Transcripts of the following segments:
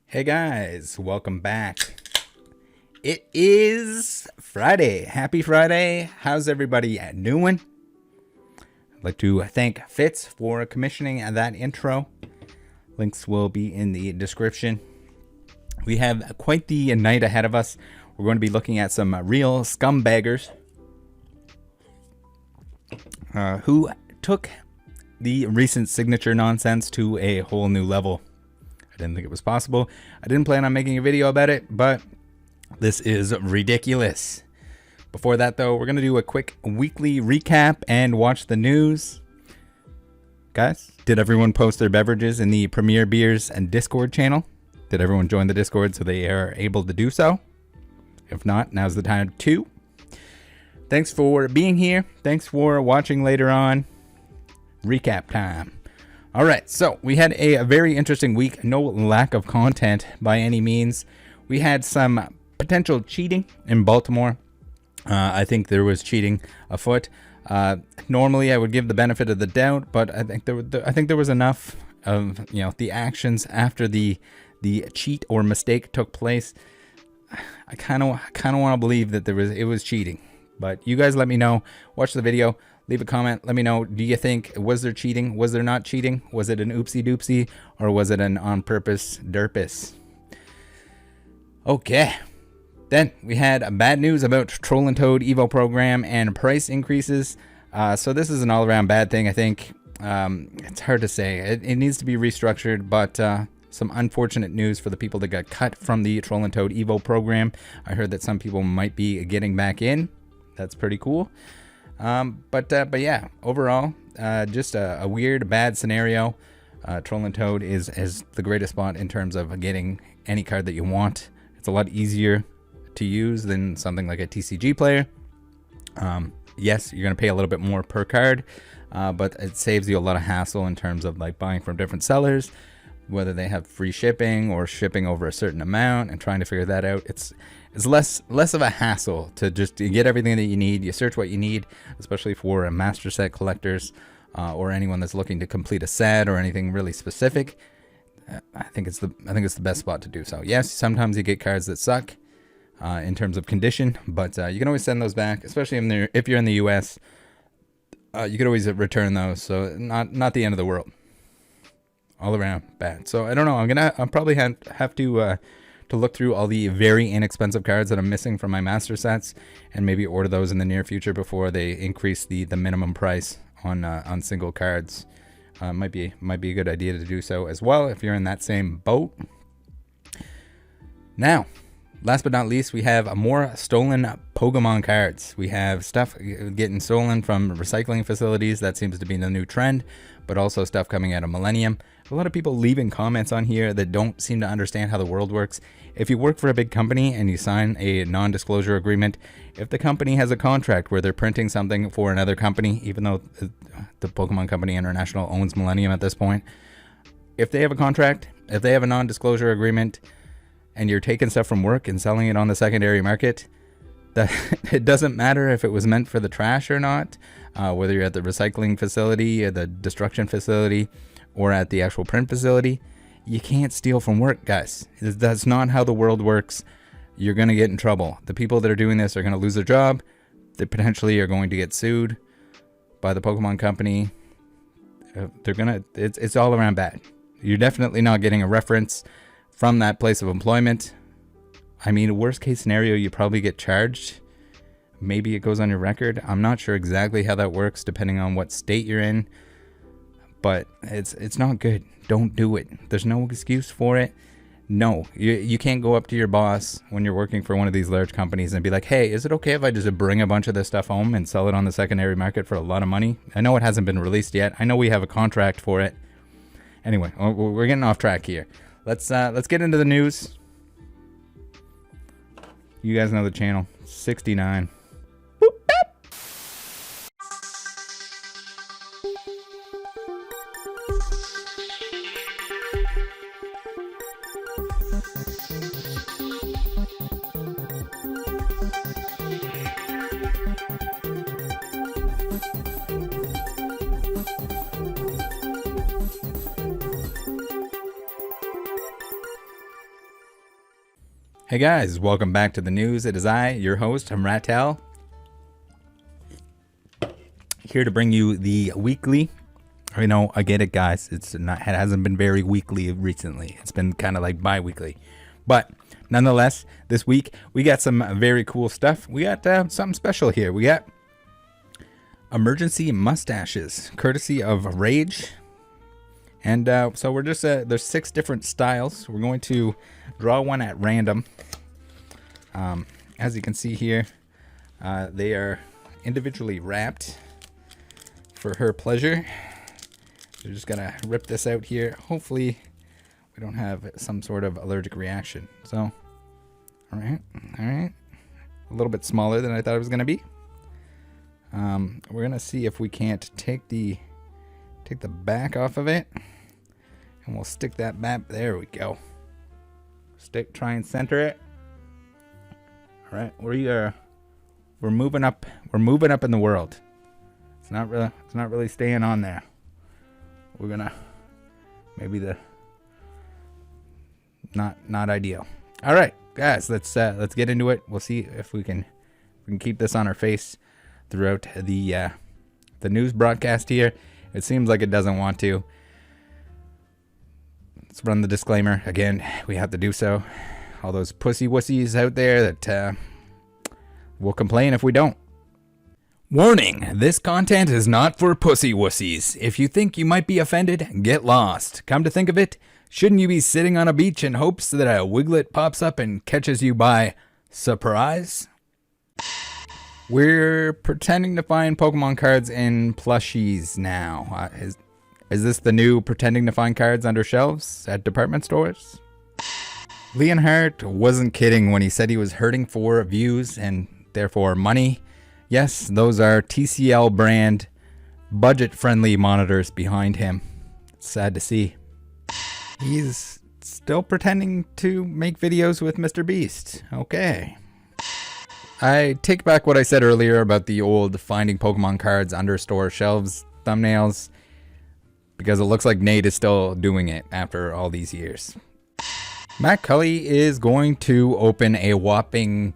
Hey guys, welcome back. It is Friday. Happy Friday. How's everybody doing? I'd like to thank Fitz for commissioning that intro. Links will be in the description. We have quite the night ahead of us. We're going to be looking at some real scumbaggers who took the recent signature nonsense to a whole new level. I didn't think it was possible. I didn't plan on making a video about it, but this is ridiculous. Before that, though, we're going to do a quick weekly recap and watch the news. Guys, did everyone post their beverages in the Premier Beers and Discord channel? Did everyone join the Discord so they are able to do so? If not, now's the time to. Thanks for being here. Thanks for watching later on. Recap time. All right, so we had a very interesting week. No lack of content by any means. We had some potential cheating in Baltimore. I think there was cheating afoot. Normally, I would give the benefit of the doubt, but I think there was enough of, you know, the actions after the cheat or mistake took place, I kind of want to believe that it was cheating. But you guys let me know. Watch the video. Leave a comment. Let me know. Do you think, was there cheating? Was there not cheating? Was it an oopsie doopsie? Or was it an on purpose derpus? Okay. Then we had bad news about Troll and Toad Evo program and price increases. So this is an all around bad thing, I think. It's hard to say. It needs to be restructured, but some unfortunate news for the people that got cut from the Troll and Toad Evo program. I heard that some people might be getting back in. That's pretty cool. But yeah, overall, just a weird, bad scenario. Troll and Toad is the greatest spot in terms of getting any card that you want. It's a lot easier to use than something like a TCG player. Yes, you're going to pay a little bit more per card, but it saves you a lot of hassle in terms of like buying from different sellers, whether they have free shipping or shipping over a certain amount, and trying to figure that out. It's less of a hassle to just get everything that you need. You search what you need, especially for master set collectors or anyone that's looking to complete a set or anything really specific. I think it's the best spot to do so. Yes, sometimes you get cards that suck in terms of condition, but you can always send those back, especially if you're in the US. You could always return those, so not the end of the world. All around bad. So I don't know. I'll probably have to look through all the very inexpensive cards that I'm missing from my master sets, and maybe order those in the near future before they increase the minimum price on single cards. Might be a good idea to do so as well if you're in that same boat. Now, last but not least, we have more stolen Pokemon cards. We have stuff getting stolen from recycling facilities. That seems to be the new trend, but also stuff coming out of Millennium. A lot of people leaving comments on here that don't seem to understand how the world works. If you work for a big company and you sign a non-disclosure agreement, if the company has a contract where they're printing something for another company, even though the Pokemon Company International owns Millennium at this point, if they have a contract, if they have a non-disclosure agreement, and you're taking stuff from work and selling it on the secondary market, that it doesn't matter if it was meant for the trash or not, whether you're at the recycling facility or the destruction facility or at the actual print facility, you can't steal from work, guys. That's not how the world works. You're going to get in trouble. The people that are doing this are going to lose their job. They potentially are going to get sued by the Pokemon Company. It's all around bad. You're definitely not getting a reference from that place of employment. I mean, worst case scenario, you probably get charged. Maybe it goes on your record. I'm not sure exactly how that works depending on what state you're in, but it's not good. Don't do it. There's no excuse for it. No, you can't go up to your boss when you're working for one of these large companies and be like, hey, is it okay if I just bring a bunch of this stuff home and sell it on the secondary market for a lot of money? I know it hasn't been released yet. I know we have a contract for it. Anyway, we're getting off track here. Let's get into the news. You guys know the channel. 69. Boop, boop. Hey guys, welcome back to the news. It is I, your host, Ratel, here to bring you the weekly. I know, I get it, guys. It hasn't been very weekly recently. It's been kind of like bi-weekly, but nonetheless, this week we got some very cool stuff. We got something special here. We got emergency mustaches, courtesy of Rage. And so we're just, there's 6 different styles. We're going to draw one at random. As you can see here, they are individually wrapped for her pleasure. We're just going to rip this out here. Hopefully we don't have some sort of allergic reaction. So, all right. A little bit smaller than I thought it was going to be. We're going to see if we can't take the back off of it. And we'll stick that back. There we go. Try and center it. All right, we're moving up. We're moving up in the world. It's not really staying on there. We're gonna maybe the not ideal. All right, guys, let's get into it. We'll see if we can keep this on our face throughout the news broadcast here. It seems like it doesn't want to. Let's run the disclaimer again. We have to do so. All those pussy wussies out there that will complain if we don't. Warning, this content is not for pussy wussies. If you think you might be offended, get lost. Come to think of it, shouldn't you be sitting on a beach in hopes that a wiglet pops up and catches you by surprise? We're pretending to find Pokemon cards in plushies now. Is this the new pretending to find cards under shelves at department stores? Leonhardt wasn't kidding when he said he was hurting for views and therefore money. Yes, those are TCL brand budget-friendly monitors behind him. It's sad to see. He's still pretending to make videos with Mr. Beast. Okay. I take back what I said earlier about the old finding Pokemon cards under store shelves thumbnails, because it looks like Nate is still doing it after all these years. Matt Cully is going to open a whopping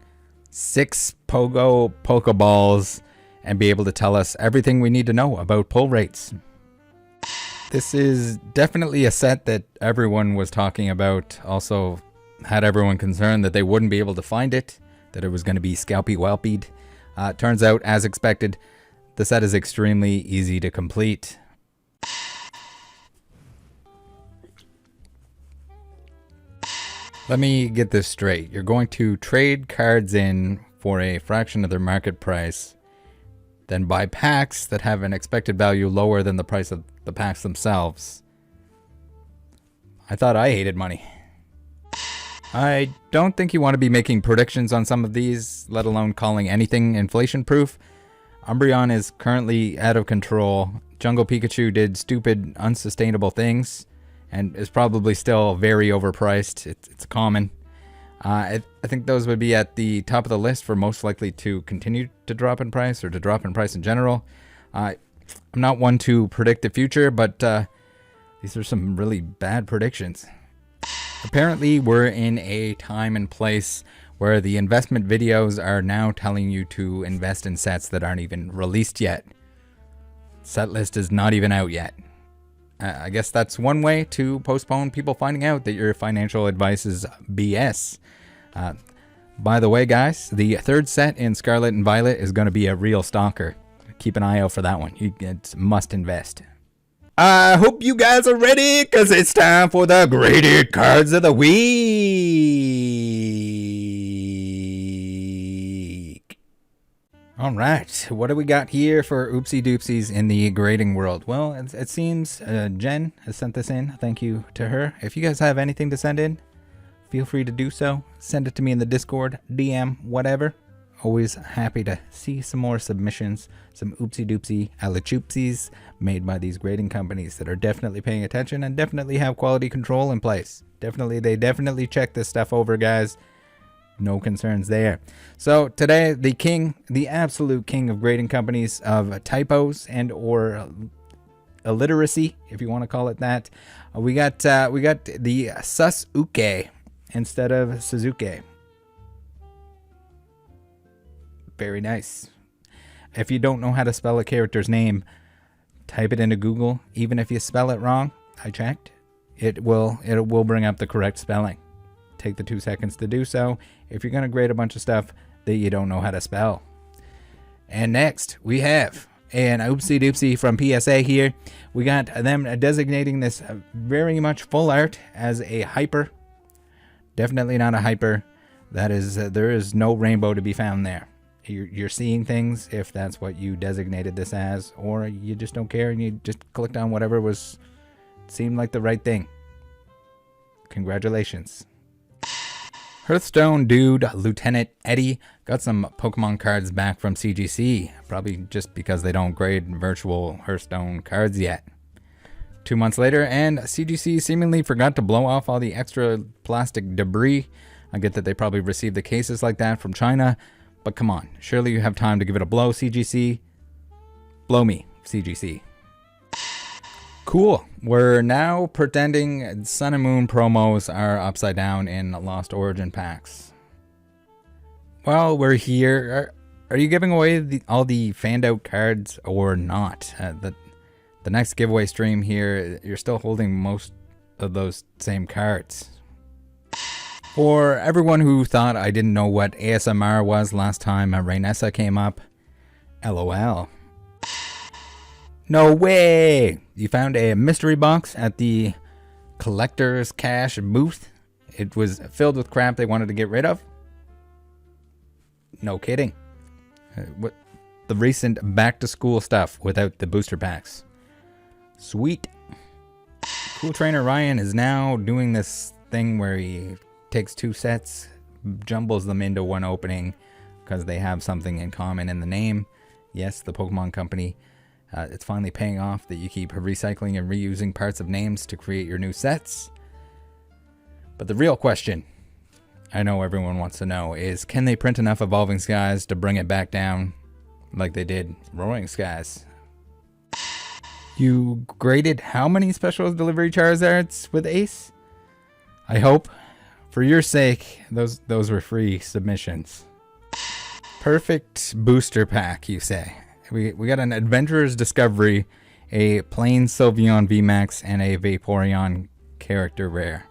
6 Pokeballs and be able to tell us everything we need to know about pull rates. This is definitely a set that everyone was talking about. Also had everyone concerned that they wouldn't be able to find it, that it was going to be scalpy whelpied. Turns out, as expected, the set is extremely easy to complete. Let me get this straight. You're going to trade cards in for a fraction of their market price, then buy packs that have an expected value lower than the price of the packs themselves. I thought I hated money. I don't think you want to be making predictions on some of these, let alone calling anything inflation-proof. Umbreon is currently out of control. Jungle Pikachu did stupid, unsustainable things and is probably still very overpriced. It's common. I think those would be at the top of the list for most likely to continue to drop in price, or to drop in price in general. I'm not one to predict the future, but these are some really bad predictions. Apparently, we're in a time and place where the investment videos are now telling you to invest in sets that aren't even released yet. Set list is not even out yet. I guess that's one way to postpone people finding out that your financial advice is BS. By the way, guys, the third set in Scarlett and Violet is going to be a real stalker. Keep an eye out for that one. It's must invest. I hope you guys are ready, because it's time for the graded cards of the week. All right, what do we got here for oopsie doopsies in the grading world? Well, it seems Jen has sent this in. Thank you to her. If you guys have anything to send in, feel free to do so. Send it to me in the Discord, DM, whatever. Always happy to see some more submissions, some oopsie doopsie alachoopsies made by these grading companies that are definitely paying attention and definitely have quality control in place. They definitely check this stuff over, guys. No concerns there. So today, the absolute king of grading companies of typos and or illiteracy, if you want to call it that, we got the Sasuke instead of Suzuki. Very nice. If you don't know how to spell a character's name, type it into Google. Even if you spell it wrong, I checked, it will bring up the correct spelling. Take the 2 seconds to do so if you're going to grade a bunch of stuff that you don't know how to spell. And next, we have an oopsie doopsie from PSA here. We got them designating this very much full art as a hyper. Definitely not a hyper. That is, there is no rainbow to be found there. You're seeing things if that's what you designated this as, or you just don't care and you just clicked on whatever seemed like the right thing. Congratulations. Hearthstone dude Lieutenant Eddie got some Pokemon cards back from CGC, probably just because they don't grade virtual Hearthstone cards yet. 2 months later, and CGC seemingly forgot to blow off all the extra plastic debris. I get that they probably received the cases like that from China, but come on, surely you have time to give it a blow, CGC. Blow me, CGC. Cool. We're now pretending Sun and Moon promos are upside down in Lost Origin packs. Well, we're here. Are you giving away all the fanned out cards or not? The next giveaway stream here, you're still holding most of those same cards. For everyone who thought I didn't know what ASMR was last time Rainessa came up, LOL. No way! You found a mystery box at the Collector's Cash booth. It was filled with crap they wanted to get rid of. No kidding. What the recent back to school stuff without the booster packs. Sweet. Cool Trainer Ryan is now doing this thing where he takes two sets, jumbles them into one opening because they have something in common in the name. Yes, the Pokemon Company. It's finally paying off that you keep recycling and reusing parts of names to create your new sets. But the real question, I know everyone wants to know, is can they print enough Evolving Skies to bring it back down like they did Roaring Skies? You graded how many special delivery Charizards with Ace? I hope, for your sake, those were free submissions. Perfect booster pack, you say. We got an Adventurer's Discovery, a plain Sylveon VMAX, and a Vaporeon character rare.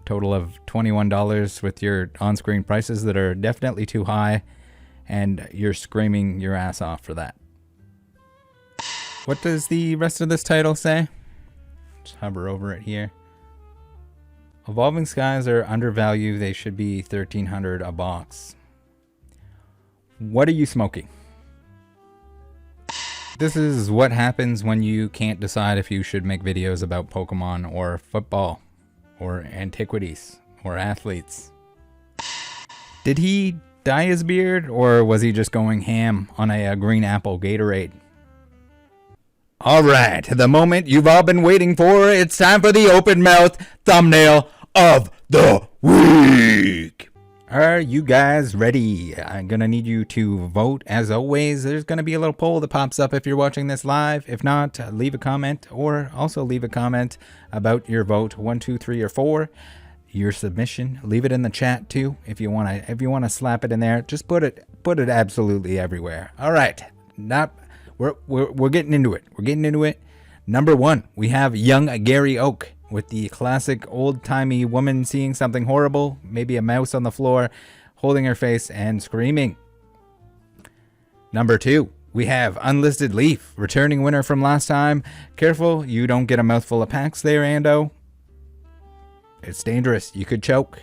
Total of $21 with your on-screen prices that are definitely too high, and you're screaming your ass off for that. What does the rest of this title say? Just hover over it here. Evolving Skies are undervalued. They should be $1,300 a box. What are you smoking? This is what happens when you can't decide if you should make videos about Pokemon or football or antiquities or athletes. Did he dye his beard or was he just going ham on a green apple Gatorade? Alright, the moment you've all been waiting for, it's time for the open mouth thumbnail of the week. Are you guys ready? I'm gonna need you to vote. As always, there's gonna be a little poll that pops up if you're watching this live. If not, leave a comment, or also leave a comment about your vote, 1, 2, 3, or 4. Your submission. Leave it in the chat too. If you wanna slap it in there, just put it absolutely everywhere. All right, we're getting into it. We're getting into it. Number 1, we have young Gary Oak with the classic old-timey woman seeing something horrible, maybe a mouse on the floor, holding her face and screaming. Number 2, we have Unlisted Leaf, returning winner from last time. Careful, you don't get a mouthful of packs there, Ando. It's dangerous. You could choke.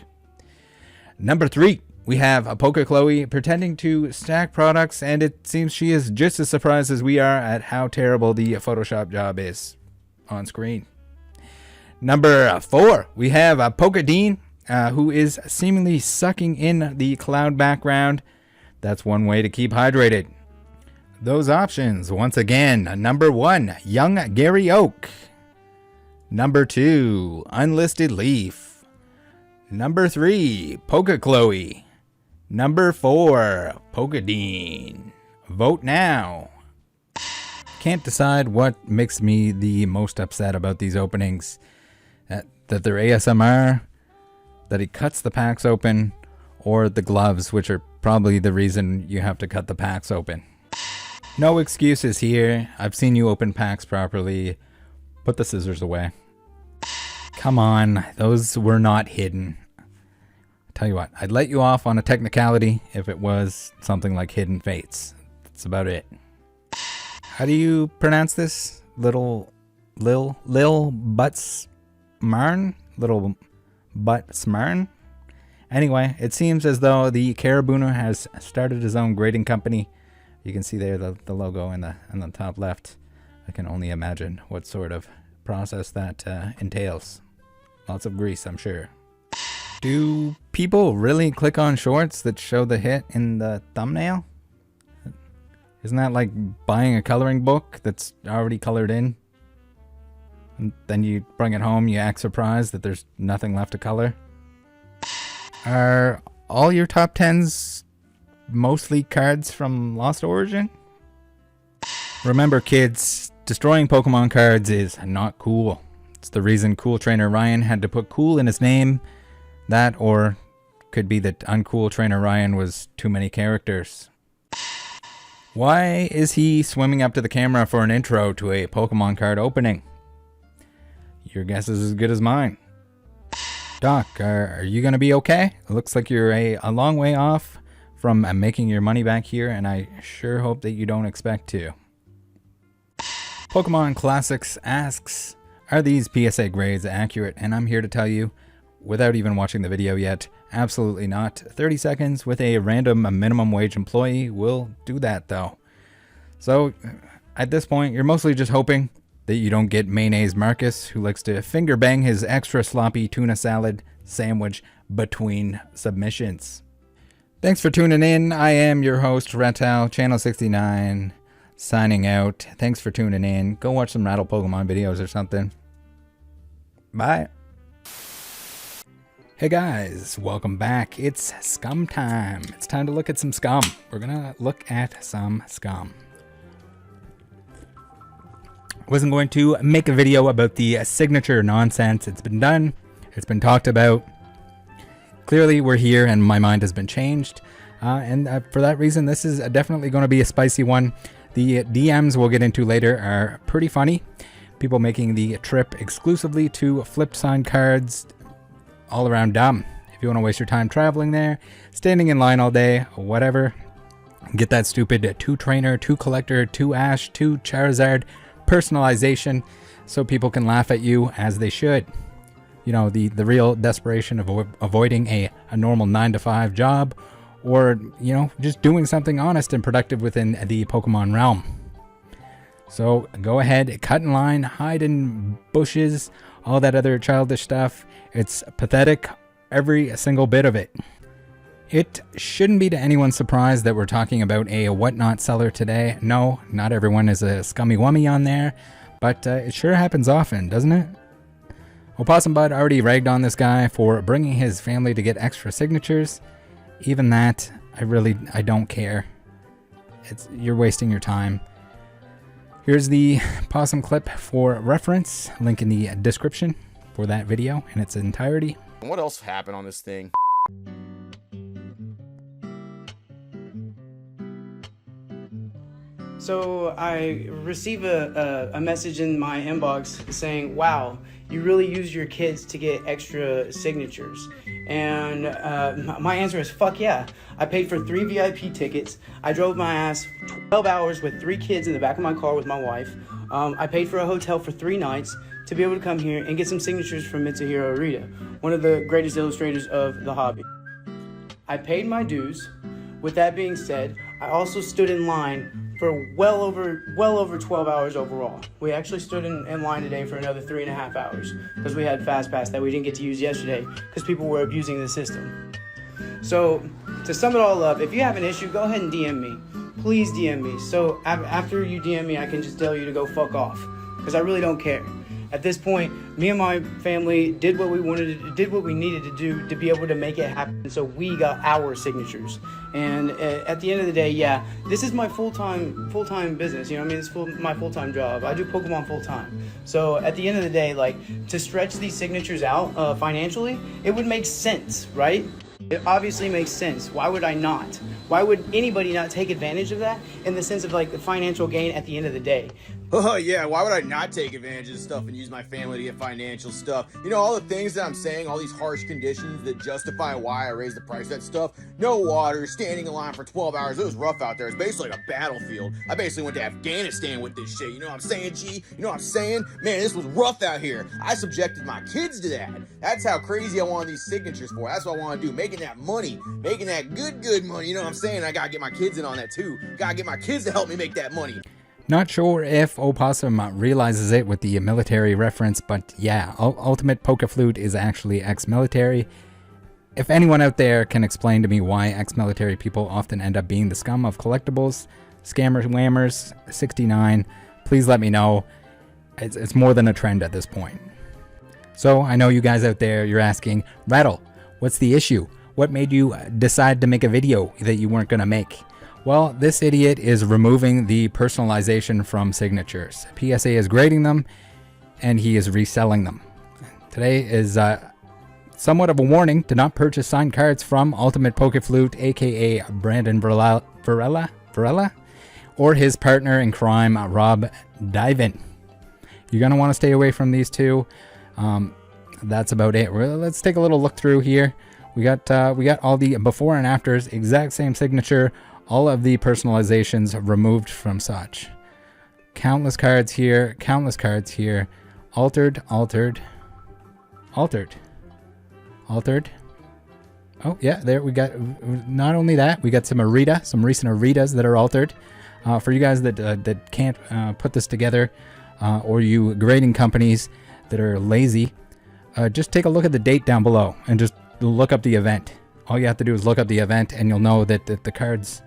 Number 3, we have a Poke Chloe pretending to stack products, and it seems she is just as surprised as we are at how terrible the Photoshop job is on screen. Number 4, we have a Pokedine, who is seemingly sucking in the cloud background. That's one way to keep hydrated. Those options, once again, number 1, young Gary Oak. Number 2, Unlisted Leaf. Number 3, Poke Chloe. Number 4, Pokedine. Vote now. Can't decide what makes me the most upset about these openings. That they're ASMR, that he cuts the packs open, or the gloves, which are probably the reason you have to cut the packs open. No excuses here. I've seen you open packs properly. Put the scissors away. Come on, those were not hidden. Tell you what, I'd let you off on a technicality if it was something like Hidden Fates. That's about it. How do you pronounce this? Lil Butts Marn? Little Butt Smarn? Anyway, it seems as though the Carabuna has started his own grading company. You can see there the logo in the top left. I can only imagine what sort of process that entails. Lots of grease, I'm sure. Do people really click on shorts that show the hit in the thumbnail? Isn't that like buying a coloring book that's already colored in? And then you bring it home, you act surprised that there's nothing left to color? Are all your top 10s mostly cards from Lost Origin? Remember, kids, Destroying Pokemon cards is not cool. It's the reason Cool Trainer Ryan had to put cool in his name. That, or could be that Uncool Trainer Ryan was too many characters. Why is he swimming up to the camera for an intro to a Pokemon card opening? Your guess is as good as mine. Doc, are you going to be okay? It looks like you're a long way off from making your money back here, and I sure hope that you don't expect to. Pokemon Classics asks, are these PSA grades accurate? And I'm here to tell you, without even watching the video yet, absolutely not. 30 seconds with a random minimum wage employee will do that though. So at this point, you're mostly just hoping that you don't get Mayonnaise Marcus, who likes to finger bang his extra sloppy tuna salad sandwich between submissions. Thanks for tuning in. I am your host, Rattal, Channel 69, signing out. Thanks for tuning in. Go watch some Rattle Pokemon videos or something. Bye. Hey guys, welcome back. It's Scum Time. It's time to look at some scum. We're gonna look at some scum. Wasn't going to make a video about the signature nonsense. It's been done. It's been talked about. Clearly we're here and my mind has been changed. And for that reason, this is definitely going to be a spicy one. The DMs we'll get into later are pretty funny. People making the trip exclusively to flipped signed cards, all around dumb. If you want to waste your time traveling there, standing in line all day, whatever, get that stupid 2 trainer, 2 collector, 2 Ash, 2 Charizard personalization so people can laugh at you as they should. You know, the real desperation of avoiding a normal 9-to-5 job, or, you know, just doing something honest and productive within the Pokemon realm. So go ahead, cut in line, hide in bushes, all that other childish stuff. It's pathetic, every single bit of it. It shouldn't be to anyone's surprise that we're talking about a whatnot seller today. No, not everyone is a scummy wummy on there, but it sure happens often, doesn't it? Opossum Bud already ragged on this guy for bringing his family to get extra signatures. Even that, I don't care. You're wasting your time. Here's the Opossum clip for reference. Link in the description for that video in its entirety. What else happened on this thing? So I receive a message in my inbox saying, wow, you really use your kids to get extra signatures. And my answer is, fuck yeah. I paid for 3 VIP tickets. I drove my ass 12 hours with 3 kids in the back of my car with my wife. I paid for a hotel for 3 nights to be able to come here and get some signatures from Mitsuhiro Arita, one of the greatest illustrators of the hobby. I paid my dues. With that being said, I also stood in line for well over 12 hours overall. We actually stood in line today for another 3.5 hours because we had Fast Pass that we didn't get to use yesterday because people were abusing the system. So to sum it all up, if you have an issue, go ahead and DM me. Please DM me. So after you DM me, I can just tell you to go fuck off because I really don't care. At this point, me and my family did what we needed to do to be able to make it happen. So we got our signatures. And at the end of the day, yeah, this is my full-time business. You know what I mean? It's my full-time job. I do Pokemon full-time. So at the end of the day, like, to stretch these signatures out financially, it would make sense, right? It obviously makes sense. Why would I not? Why would anybody not take advantage of that in the sense of like the financial gain at the end of the day? Oh yeah, why would I not take advantage of stuff and use my family to get financial stuff? You know, all the things that I'm saying, all these harsh conditions that justify why I raised the price of that stuff. No water, standing in line for 12 hours. It was rough out there. It's basically like a battlefield. I basically went to Afghanistan with this shit. You know what I'm saying, G? You know what I'm saying? Man, this was rough out here. I subjected my kids to that. That's how crazy I wanted these signatures for. That's what I want to do. Making that money. Making that good money. You know what I'm saying? I gotta get my kids in on that too. Gotta get my kids to help me make that money. Not sure if Opossum realizes it with the military reference, but yeah, Ultimate Flute is actually ex-military. If anyone out there can explain to me why ex-military people often end up being the scum of collectibles, scammers, whammers, 69, please let me know. It's more than a trend at this point. So I know you guys out there, you're asking, Rattle, what's the issue? What made you decide to make a video that you weren't going to make? Well, this idiot is removing the personalization from signatures. PSA is grading them, and he is reselling them. Today is somewhat of a warning to not purchase signed cards from Ultimate Poke Flute, aka Brandon Varela, or his partner in crime, Rob Divin. You're going to want to stay away from these two. That's about it. Let's take a little look through here. We got all the before and afters, exact same signature, all of the personalizations removed from such. Countless cards here, altered. Oh yeah, there we got, not only that, we got some recent Aritas that are altered. For you guys that can't put this together, or you grading companies that are lazy, just take a look at the date down below and just look up the event. All you have to do is look up the event, and you'll know that the cards,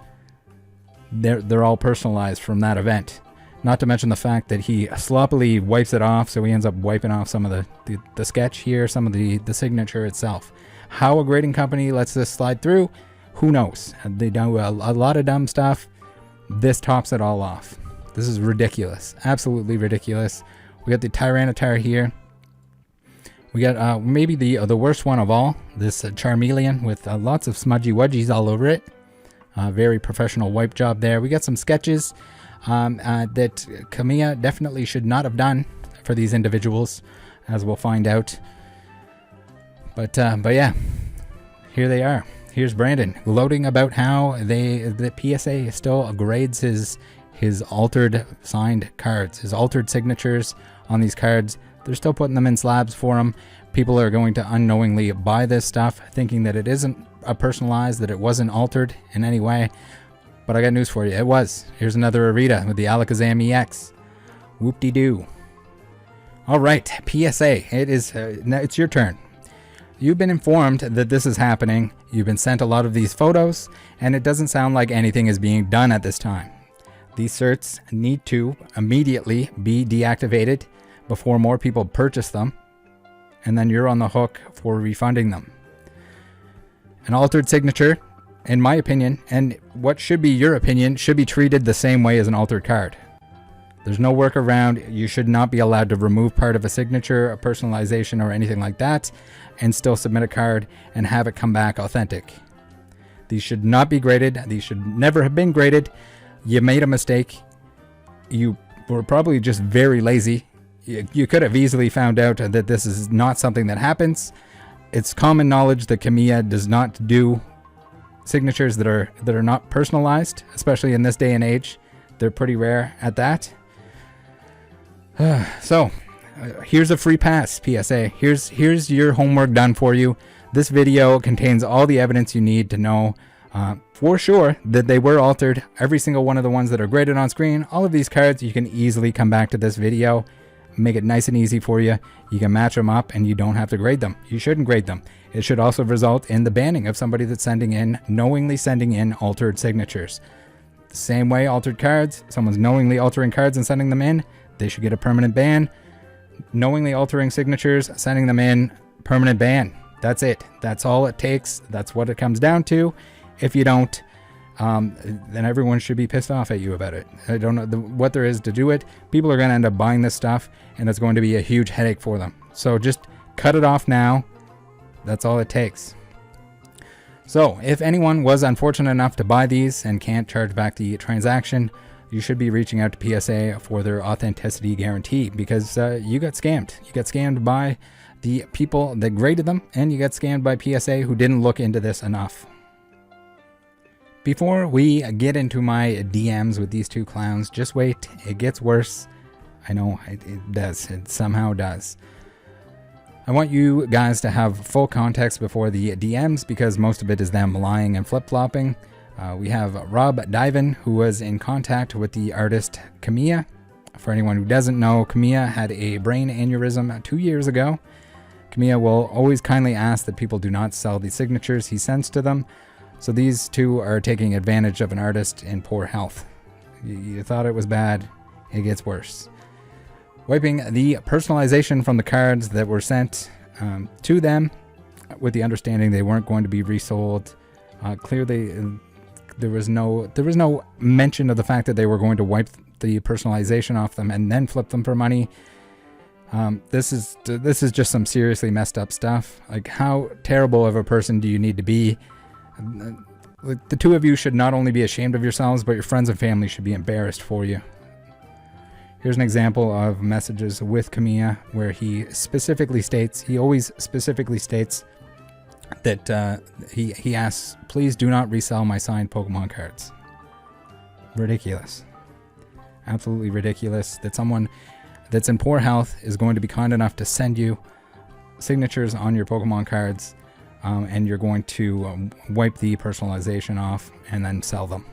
they're all personalized from that event. Not to mention the fact that he sloppily wipes it off, so he ends up wiping off some of the sketch here, some of the signature itself. How a grading company lets this slide through, who knows? They do a lot of dumb stuff. This tops it all off. This is ridiculous. Absolutely ridiculous. We got the Tyranitar here. We got maybe the worst one of all, this Charmeleon with lots of smudgy wudgies all over it. Very professional wipe job there. We got some sketches that Kamiya definitely should not have done for these individuals, as we'll find out. But yeah, here they are. Here's Brandon gloating about how the PSA still grades his altered signed cards, his altered signatures on these cards. They're still putting them in slabs for him. People are going to unknowingly buy this stuff, thinking that it isn't personalized, that it wasn't altered in any way. But I got news for you. It was. Here's another Arita with the Alakazam EX. Whoop-de-doo. All right, PSA. It's your turn. You've been informed that this is happening. You've been sent a lot of these photos, and it doesn't sound like anything is being done at this time. These certs need to immediately be deactivated before more people purchase them, and then you're on the hook for refunding them. An altered signature, in my opinion, and what should be your opinion, should be treated the same way as an altered card. There's no workaround. You should not be allowed to remove part of a signature, a personalization, or anything like that, and still submit a card and have it come back authentic. These should not be graded. These should never have been graded. You made a mistake. You were probably just very lazy. You could have easily found out that this is not something that happens. It's common knowledge that Kamiya does not do signatures that are not personalized, especially in this day and age. They're pretty rare at that. So, here's a free pass, PSA. Here's your homework done for you. This video contains all the evidence you need to know for sure that they were altered. Every single one of the ones that are graded on screen, all of these cards, you can easily come back to this video, make it nice and easy for you. You can match them up and you don't have to grade them. You shouldn't grade them. It should also result in the banning of somebody that's knowingly sending in altered signatures. The same way altered cards, someone's knowingly altering cards and sending them in, they should get a permanent ban. Knowingly altering signatures, sending them in, permanent ban. That's it. That's all it takes. That's what it comes down to. If you don't, then everyone should be pissed off at you about it. I don't know what there is to do it. People are going to end up buying this stuff, and it's going to be a huge headache for them. So just cut it off now. That's all it takes. So if anyone was unfortunate enough to buy these and can't charge back the transaction, you should be reaching out to PSA for their authenticity guarantee, because you got scammed. You got scammed by the people that graded them, and you got scammed by PSA who didn't look into this enough. Before we get into my DMs with these two clowns, just wait. It gets worse. I know it does. It somehow does. I want you guys to have full context before the DMs, because most of it is them lying and flip-flopping. We have Rob Divin, who was in contact with the artist Kamiya. For anyone who doesn't know, Kamiya had a brain aneurysm 2 years ago. Kamiya will always kindly ask that people do not sell the signatures he sends to them. So these two are taking advantage of an artist in poor health. You thought it was bad, it gets worse. Wiping the personalization from the cards that were sent to them with the understanding they weren't going to be resold. Clearly There was no mention of the fact that they were going to wipe the personalization off them and then flip them for money. This is just some seriously messed up stuff. Like, how terrible of a person do you need to be? The two of you should not only be ashamed of yourselves, but your friends and family should be embarrassed for you. Here's an example of messages with Kamiya where he always specifically states that he asks, please do not resell my signed Pokemon cards. Ridiculous. Absolutely ridiculous that someone that's in poor health is going to be kind enough to send you signatures on your Pokemon cards, and you're going to wipe the personalization off and then sell them.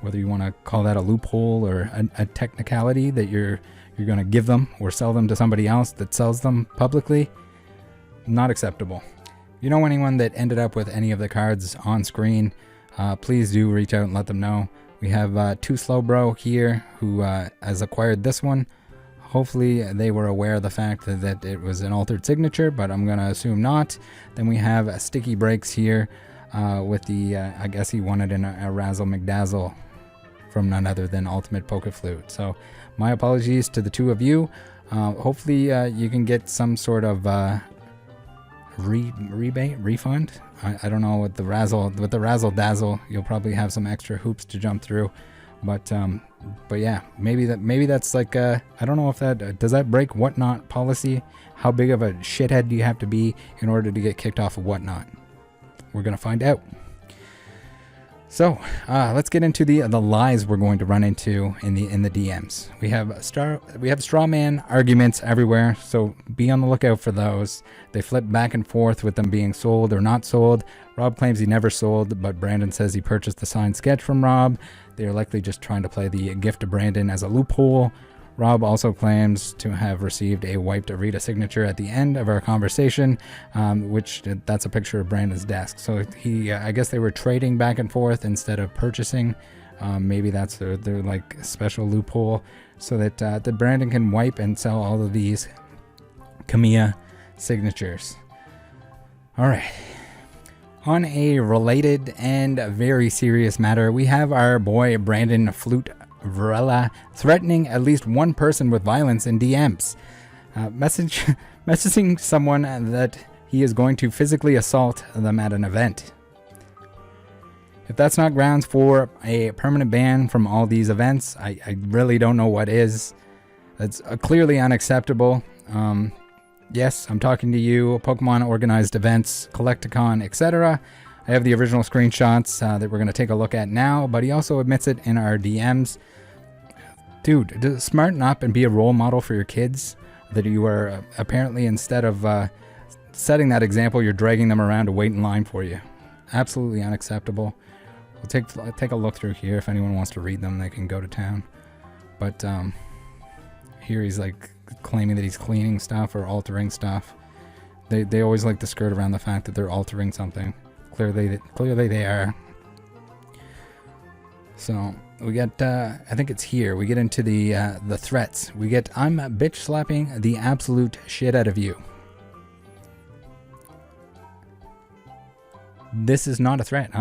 Whether you want to call that a loophole or a technicality that you're going to give them or sell them to somebody else that sells them publicly, not acceptable. If you know anyone that ended up with any of the cards on screen, please do reach out and let them know. We have Too Slow Bro here who has acquired this one. Hopefully they were aware of the fact that it was an altered signature, but I'm going to assume not. Then we have Sticky Breaks here with the, I guess he wanted a Razzle McDazzle from none other than Ultimate Poke Flute. So my apologies to the two of you. Hopefully you can get some sort of refund. I don't know, with the Razzle Dazzle, you'll probably have some extra hoops to jump through. But yeah, maybe that's like I don't know if that does that break Whatnot policy. How big of a shithead do you have to be in order to get kicked off of Whatnot? We're gonna find out. So let's get into the lies we're going to run into in the DMs. We have straw man arguments everywhere, so be on the lookout for those. They flip back and forth with them being sold or not sold. Rob claims he never sold, but Brandon says he purchased the signed sketch from Rob. They are likely just trying to play the gift to Brandon as a loophole. Rob also claims to have received a wiped Arita signature at the end of our conversation, which that's a picture of Brandon's desk. So I guess they were trading back and forth instead of purchasing. Maybe that's their like special loophole, so that Brandon can wipe and sell all of these Kamiya signatures. All right. On a related and very serious matter, we have our boy Brandon Flute Varela threatening at least one person with violence in DMs, messaging someone that he is going to physically assault them at an event. If that's not grounds for a permanent ban from all these events, I really don't know what is. That's clearly unacceptable. Yes, I'm talking to you, Pokemon organized events, Collecticon, etc. I have the original screenshots that we're going to take a look at now, but he also admits it in our DMs. Dude, smarten up and be a role model for your kids. That you are apparently, instead of setting that example, you're dragging them around to wait in line for you. Absolutely unacceptable. We'll take a look through here. If anyone wants to read them, they can go to town. But here he's like claiming that he's cleaning stuff or altering stuff. They always like to skirt around the fact that they're altering something. Clearly they are. So we get, I think it's here. We get into the threats. We get, I'm bitch slapping the absolute shit out of you. This is not a threat.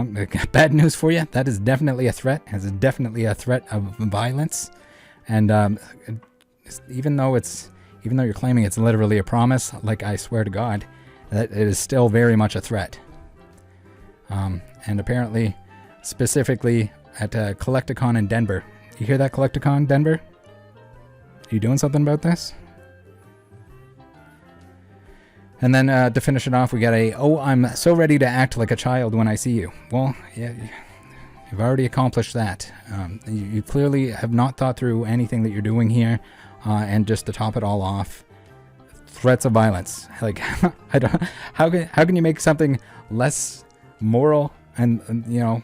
Bad news for you. That is definitely a threat. It's definitely a threat of violence. And even though you're claiming it's literally a promise, like I swear to God, that it is still very much a threat. And apparently, specifically at Collecticon in Denver. You hear that, Collecticon, Denver? You doing something about this? And then to finish it off, we got oh, I'm so ready to act like a child when I see you. Well, yeah, you've already accomplished that. You clearly have not thought through anything that you're doing here. And just to top it all off, threats of violence. Like, how can you make something less moral? And you know,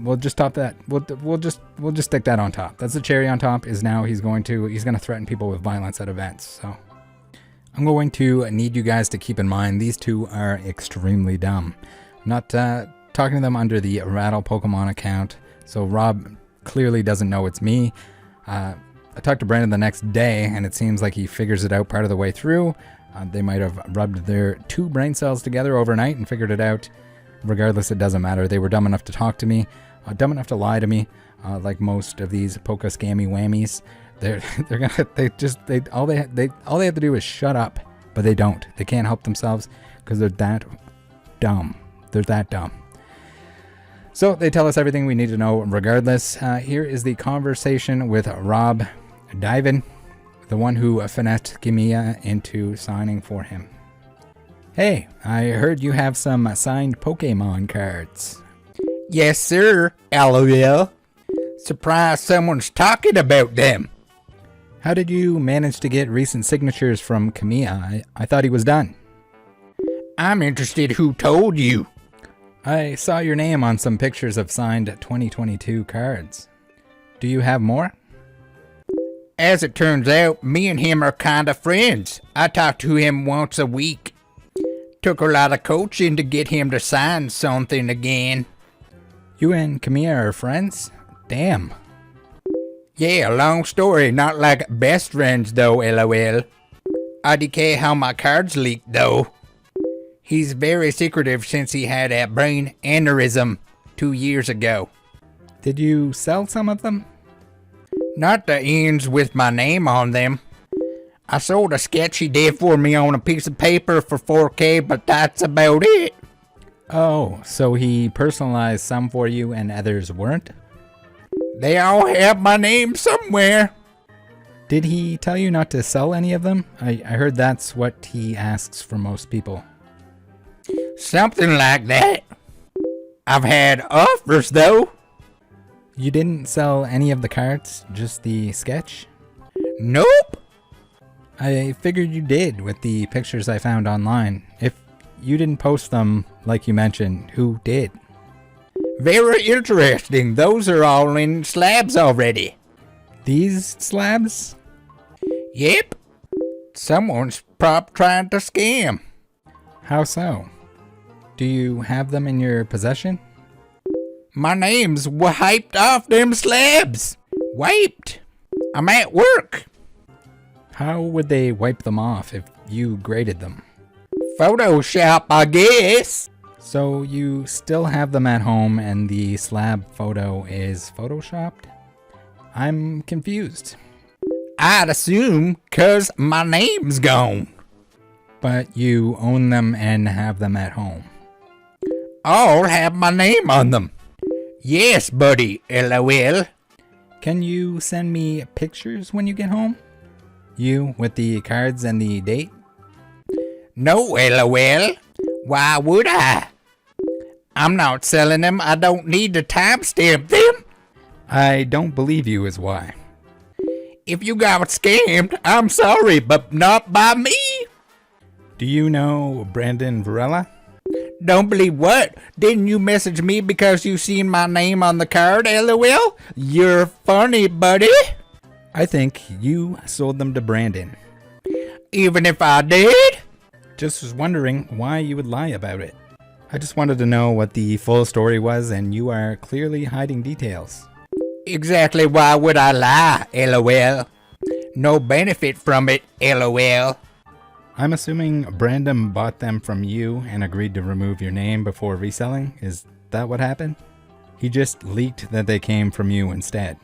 we'll just top that. We'll just stick that on top. That's the cherry on top. Is now he's gonna threaten people with violence at events. So I'm going to need you guys to keep in mind these two are extremely dumb. I'm not talking to them under the Rattle Pokemon account. So Rob clearly doesn't know it's me. I talked to Brandon the next day, and it seems like he figures it out part of the way through. They might have rubbed their two brain cells together overnight and figured it out. Regardless, it doesn't matter. They were dumb enough to talk to me, dumb enough to lie to me, like most of these Poca scammy whammies. All they have to do is shut up, but they don't. They can't help themselves because they're that dumb. They're that dumb. So they tell us everything we need to know regardless. Here is the conversation with Rob Diven, the one who finessed Kamiya into signing for him. Hey, I heard you have some signed Pokemon cards. Yes, sir, LOL. Surprised someone's talking about them. How did you manage to get recent signatures from Kamiya? I thought he was done. I'm interested who told you. I saw your name on some pictures of signed 2022 cards. Do you have more? As it turns out, me and him are kinda friends. I talk to him once a week. Took a lot of coaching to get him to sign something again. You and Kamiya are friends? Damn. Yeah, long story, not like best friends though, LOL. IDK how my cards leaked though. He's very secretive since he had a brain aneurysm 2 years ago. Did you sell some of them? Not the ends with my name on them. I sold a sketch he did for me on a piece of paper for $4K, but that's about it. Oh, so he personalized some for you and others weren't? They all have my name somewhere. Did he tell you not to sell any of them? I heard that's what he asks for most people. Something like that. I've had offers though. You didn't sell any of the cards, just the sketch? Nope. I figured you did with the pictures I found online. If you didn't post them like you mentioned, who did? Very interesting. Those are all in slabs already. These slabs? Yep. Someone's trying to scam. How so? Do you have them in your possession? My name's wiped off them slabs. Wiped. I'm at work. How would they wipe them off if you graded them? Photoshop, I guess. So you still have them at home and the slab photo is photoshopped? I'm confused. I'd assume 'cause my name's gone. But you own them and have them at home. All have my name on them. Yes, buddy, LOL. Can you send me pictures when you get home? You with the cards and the date? No, LOL. Why would I? I'm not selling them. I don't need to timestamp them. I don't believe you is why. If you got scammed, I'm sorry, but not by me. Do you know Brandon Varela? Don't believe what? Didn't you message me because you seen my name on the card, LOL? You're funny, buddy. I think you sold them to Brandon. Even if I did? Just was wondering why you would lie about it. I just wanted to know what the full story was, and you are clearly hiding details. Exactly why would I lie, LOL? No benefit from it, LOL. I'm assuming Brandon bought them from you and agreed to remove your name before reselling. Is that what happened? He just leaked that they came from you instead.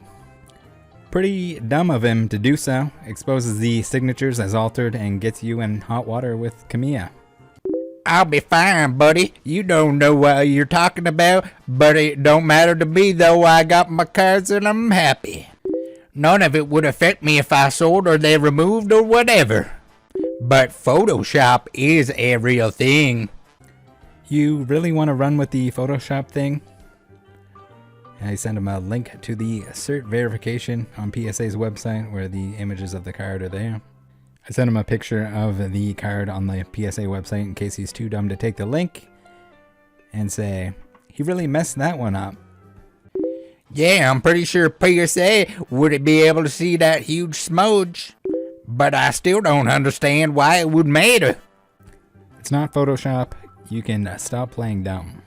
Pretty dumb of him to do so. Exposes the signatures as altered and gets you in hot water with Kamiya. I'll be fine, buddy. You don't know what you're talking about, but it don't matter to me though. I got my cards and I'm happy. None of it would affect me if I sold or they removed or whatever. But Photoshop is a real thing. You really want to run with the Photoshop thing? I sent him a link to the cert verification on PSA's website where the images of the card are there. I sent him a picture of the card on the PSA website in case he's too dumb to take the link and say, he really messed that one up. Yeah, I'm pretty sure PSA wouldn't be able to see that huge smudge. But I still don't understand why it would matter. It's not Photoshop. You can stop playing dumb.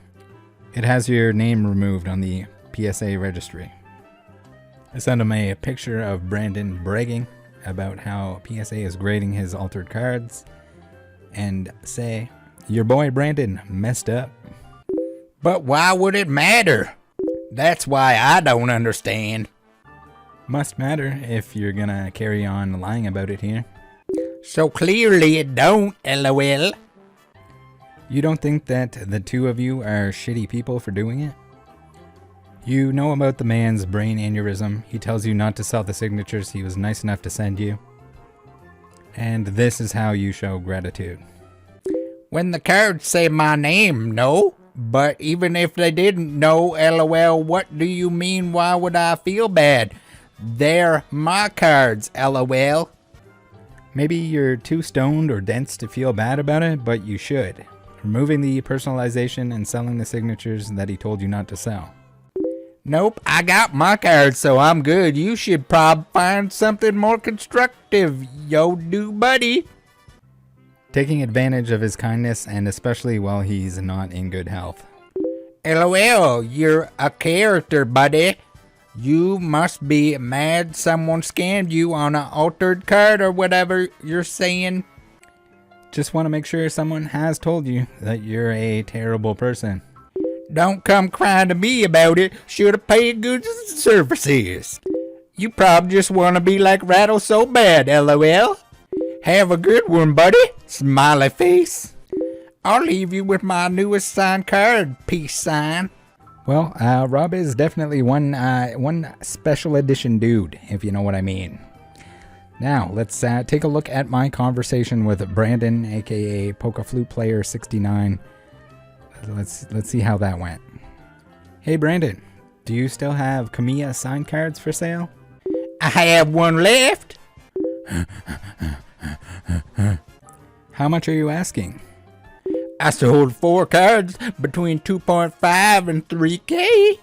It has your name removed on the PSA registry. I sent him a picture of Brandon bragging about how PSA is grading his altered cards and say, your boy Brandon messed up. But why would it matter? That's why I don't understand. Must matter if you're gonna carry on lying about it here. So clearly it don't, LOL. You don't think that the two of you are shitty people for doing it? You know about the man's brain aneurysm. He tells you not to sell the signatures he was nice enough to send you. And this is how you show gratitude. When the cards say my name, no. But even if they didn't know, LOL, what do you mean? Why would I feel bad? They're my cards, LOL. Maybe you're too stoned or dense to feel bad about it, but you should. Removing the personalization and selling the signatures that he told you not to sell. Nope, I got my cards, so I'm good. You should probably find something more constructive, yo do buddy. Taking advantage of his kindness, and especially while he's not in good health. LOL, you're a character, buddy. You must be mad someone scammed you on an altered card or whatever you're saying. Just want to make sure someone has told you that you're a terrible person. Don't come crying to me about it. Should have paid goods and services. You probably just want to be like Rattle so bad, LOL. Have a good one, buddy. Smiley face. I'll leave you with my newest signed card. Peace sign. Well, Rob is definitely one special edition dude, if you know what I mean. Now, let's take a look at my conversation with Brandon, aka Polka Flute Player 69. Let's see how that went. Hey Brandon, do you still have Kamiya signed cards for sale? I have one left. How much are you asking? I sold 4 cards between 2.5 and 3K.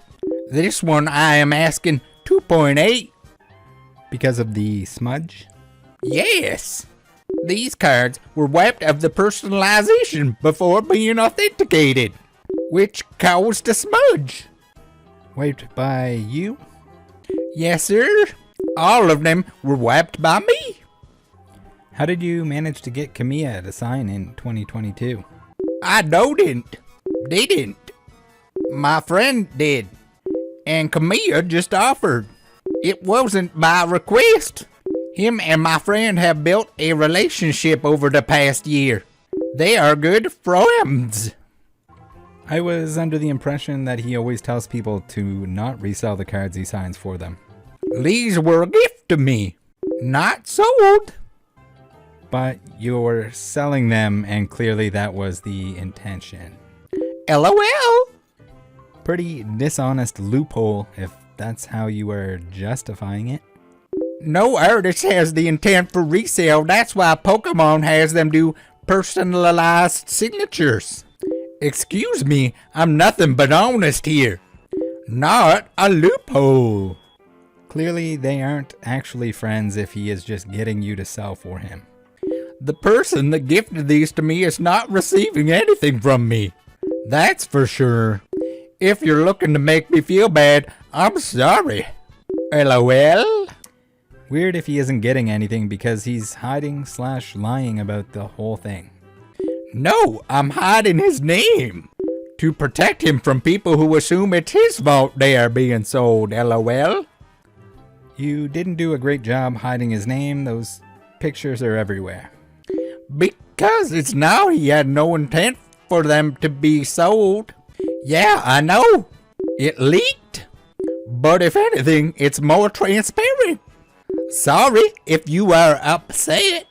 This one I am asking 2.8. Because of the smudge? Yes. These cards were wiped of the personalization before being authenticated, which caused a smudge. Wiped by you? Yes, sir. All of them were wiped by me. How did you manage to get Kamiya to sign in 2022? I didn't. My friend did. And Kamiya just offered. It wasn't by request. Him and my friend have built a relationship over the past year. They are good friends. I was under the impression that he always tells people to not resell the cards he signs for them. These were a gift to me, not sold. But you're selling them, and clearly that was the intention. LOL. Pretty dishonest loophole if that's how you were justifying it. No artist has the intent for resale. That's why Pokemon has them do personalized signatures. Excuse me, I'm nothing but honest here. Not a loophole. Clearly they aren't actually friends if he is just getting you to sell for him. The person that gifted these to me is not receiving anything from me. That's for sure. If you're looking to make me feel bad, I'm sorry. LOL. Weird if he isn't getting anything because he's hiding/lying about the whole thing. No, I'm hiding his name. To protect him from people who assume it's his fault they are being sold, LOL. You didn't do a great job hiding his name. Those pictures are everywhere. Because it's now he had no intent for them to be sold. Yeah, I know. It leaked. But if anything, it's more transparent. Sorry if you are upset.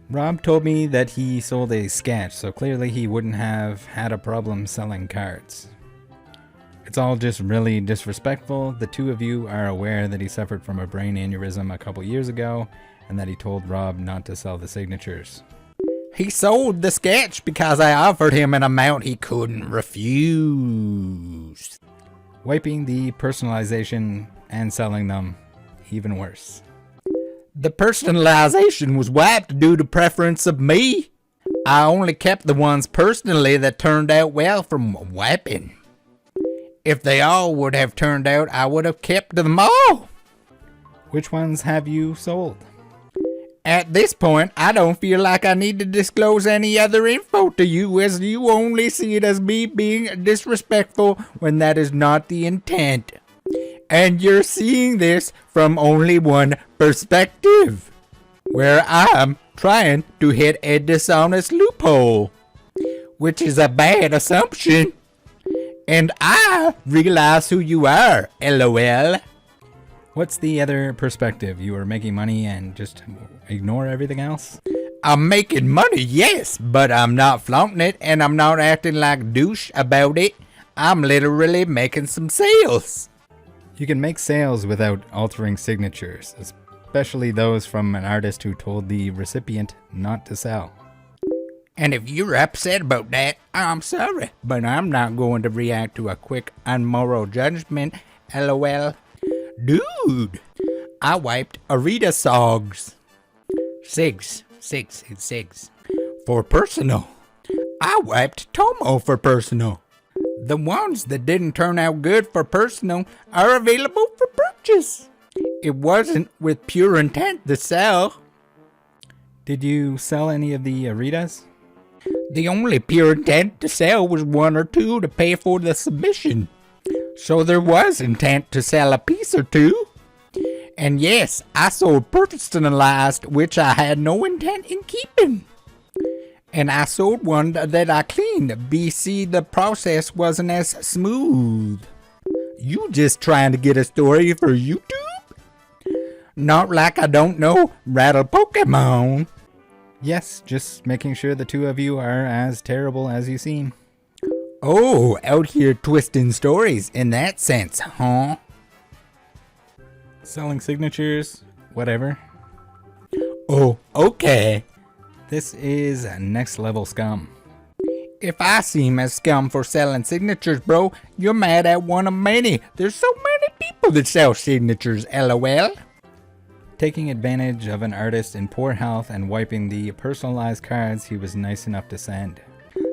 Rob told me that he sold a sketch, so clearly he wouldn't have had a problem selling cards. It's all just really disrespectful. The two of you are aware that he suffered from a brain aneurysm a couple years ago, and that he told Rob not to sell the signatures. He sold the sketch because I offered him an amount he couldn't refuse. Wiping the personalization and selling them, even worse. The personalization was wiped due to preference of me. I only kept the ones personally that turned out well from wiping. If they all would have turned out, I would have kept them all. Which ones have you sold? At this point, I don't feel like I need to disclose any other info to you, as you only see it as me being disrespectful when that is not the intent. And you're seeing this from only one perspective, where I'm trying to hit a dishonest loophole, which is a bad assumption. And I realize who you are, LOL. What's the other perspective? You are making money and just ignore everything else? I'm making money, yes, but I'm not flaunting it, and I'm not acting like douche about it. I'm literally making some sales. You can make sales without altering signatures, especially those from an artist who told the recipient not to sell. And if you're upset about that, I'm sorry, but I'm not going to react to a quick unmoral judgment, LOL. Dude, I wiped Arita Sogs. Sigs. For personal. I wiped Tomo for personal. The ones that didn't turn out good for personal are available for purchase. It wasn't with pure intent to sell. Did you sell any of the Aritas? The only pure intent to sell was 1 or 2 to pay for the submission. So there was intent to sell a piece or 2. And yes, I sold personalized, which I had no intent in keeping. And I sold one that I cleaned. BC, the process wasn't as smooth. You just trying to get a story for YouTube? Not like I don't know Rattle Pokemon. Yes, just making sure the two of you are as terrible as you seem. Oh, out here twisting stories in that sense, huh? Selling signatures, whatever. Oh, okay. This is next level scum. If I seem as scum for selling signatures, bro, you're mad at one of many. There's so many people that sell signatures, LOL. Taking advantage of an artist in poor health and wiping the personalized cards he was nice enough to send.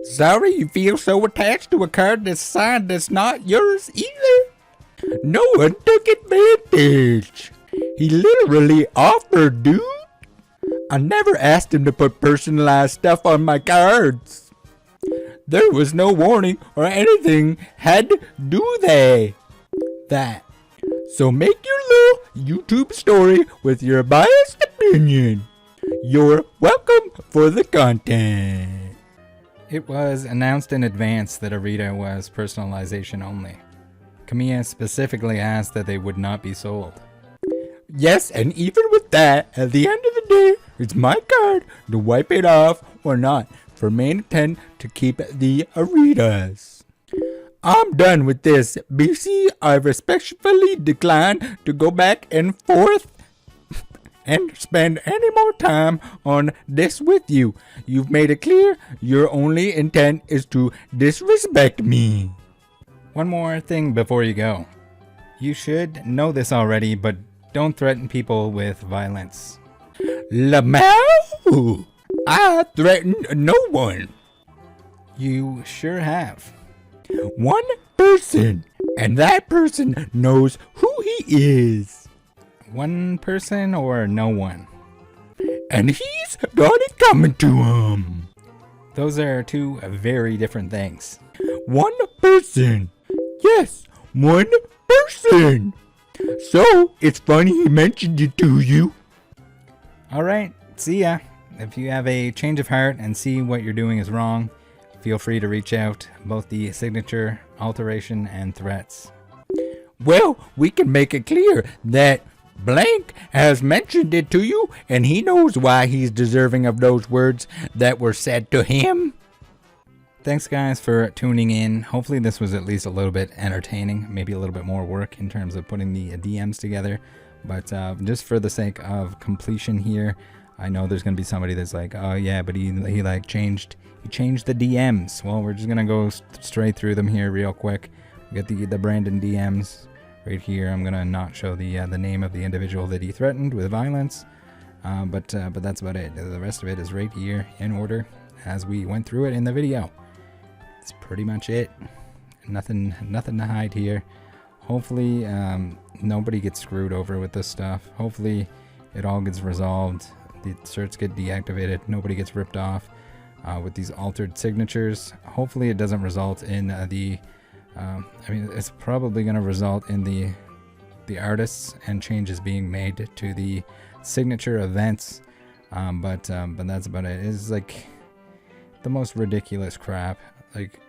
Sorry you feel so attached to a card that's signed that's not yours either. No one took advantage. He literally offered, dude. I never asked him to put personalized stuff on my cards. There was no warning or anything had to do that. So make your little YouTube story with your biased opinion. You're welcome for the content. It was announced in advance that Arita was personalization only. Kamiya specifically asked that they would not be sold. Yes, and even with that, at the end of the day, it's my card to wipe it off or not, for main intent to keep the Aritas. I'm done with this, BC. I respectfully decline to go back and forth and spend any more time on this with you. You've made it clear your only intent is to disrespect me. One more thing before you go. You should know this already, but don't threaten people with violence. Lamau! I threatened no one. You sure have. One person, and that person knows who he is. One person or no one? And he's got it coming to him. Those are two very different things. One person. Yes, one person. So, it's funny he mentioned it to you. Alright, see ya. If you have a change of heart and see what you're doing is wrong, feel free to reach out, both the signature, alteration, and threats. Well, we can make it clear that Blank has mentioned it to you, and he knows why he's deserving of those words that were said to him. Thanks guys for tuning in. Hopefully this was at least a little bit entertaining, maybe a little bit more work in terms of putting the DMs together, but just for the sake of completion here, I know there's going to be somebody that's like, oh yeah, but he like changed the DMs. Well, we're just going to go straight through them here real quick. We got the Brandon DMs right here. I'm going to not show the name of the individual that he threatened with violence, but that's about it. The rest of it is right here in order as we went through it in the video. That's pretty much it. Nothing to hide here. Hopefully nobody gets screwed over with this stuff. Hopefully it all gets resolved the certs get deactivated. Nobody gets ripped off with these altered signatures. Hopefully it doesn't result in I mean, it's probably going to result in the artists and changes being made to the signature events. But that's about it. It's like the most ridiculous crap. Like,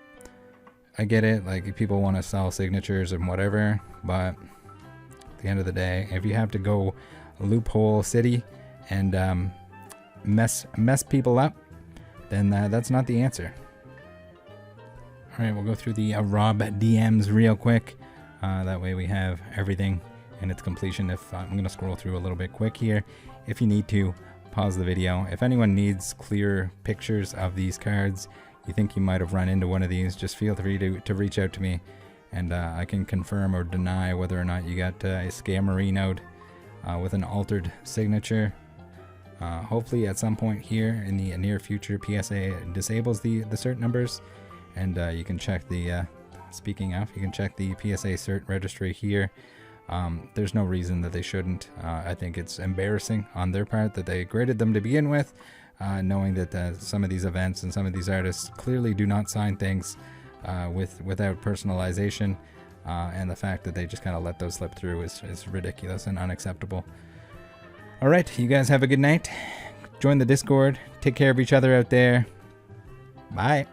I get it, like people want to sell signatures and whatever, but at the end of the day, if you have to go loophole city and mess people up, then that's not the answer. All right, we'll go through the Rob DMs real quick. That way we have everything in its completion. If I'm going to scroll through a little bit quick here. If you need to, pause the video. If anyone needs clear pictures of these cards, you think you might have run into one of these, just feel free to reach out to me, and I can confirm or deny whether or not you got a Scammerine out with an altered signature. Hopefully at some point here in the near future, PSA disables the cert numbers, and you can check the, speaking of, you can check the PSA cert registry here. There's no reason that they shouldn't. I think it's embarrassing on their part that they graded them to begin with, knowing that some of these events and some of these artists clearly do not sign things without personalization, and the fact that they just kind of let those slip through is ridiculous and unacceptable. All right, you guys have a good night. Join the Discord. Take care of each other out there. Bye.